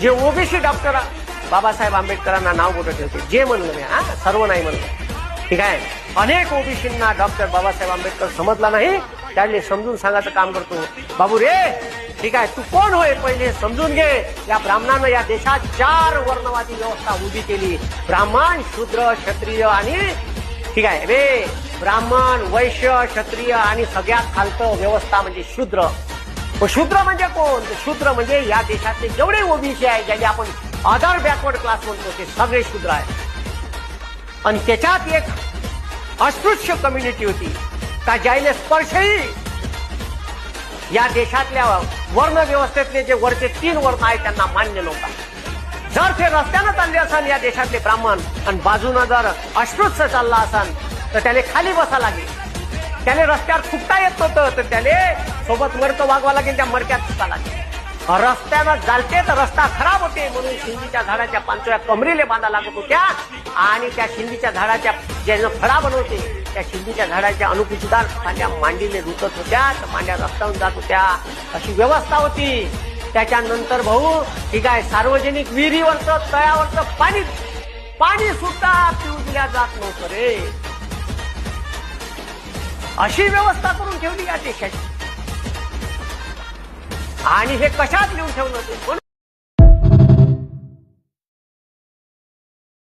जे OBC doctor Babasaheb आंबेडकरांना नाव मोठं ठेवते, जे म्हणलं मी, हा सर्व नाही म्हणलं, ठीक आहे. अनेक ओबीसींना डॉक्टर बाबासाहेब आंबेडकर समजला नाही, त्याने समजून सांगायचं काम करतो. बाबू रे, ठीक आहे, तू कोण होय पहिले समजून घे. या ब्राह्मणानं या देशात 4 वर्णवादी व्यवस्था उभी केली, ब्राह्मण, शूद्र, क्षत्रिय आणि, ठीक आहे रे, ब्राह्मण, वैश्य, क्षत्रिय आणि सगळ्यात खालचं व्यवस्था म्हणजे शूद्र. शूद्र म्हणजे कोण? शूद्र म्हणजे या देशातले जेवढे ओबीसी आहे, ज्याने आपण अदर बॅकवर्ड क्लास म्हणतो, ते सगळे शूद्र आहेत. आणि त्याच्यात एक अस्पृश्य कम्युनिटी होती का ज्याने स्पर्शही या देशातल्या वर्ण व्यवस्थेतले जे वरचे 3 वर्ण आहेत त्यांना मान्य नव्हता. जर ते रस्त्यानं चालले असन या देशातले ब्राह्मण आणि बाजूनं जर अस्पृश्य चालला असन तर त्याला खाली बसा लागेल, त्याने रस्त्यावर फुटता येत नव्हतं तर त्याने सोबत मडकं वागवा लागेल, त्या मडक्यात फुटा लागेल. रस्त्यानं चालते तर रस्ता खराब होते म्हणून शिंदीच्या झाडाच्या पांचव्या कमरेले बांधा लागत होत्या आणि त्या शिंदीच्या झाडाच्या ज्यानं फळा बनवते त्या शिंदीच्या झाडाच्या अनुकुचीदार फांद्या मांडीले रुतत होत्या, तर मांड्या रस्त्यावरून जात होत्या, अशी व्यवस्था होती. त्याच्यानंतर भाऊ, ठीक आहे, सार्वजनिक विहिरीवरचं तळ्यावरचं पाणी सुद्धा पिऊ दिल्या जात नव्हतं रे. अशी व्यवस्था करून ठेवली या देशाची. आणि हे कशात लिहून ठेवलं ते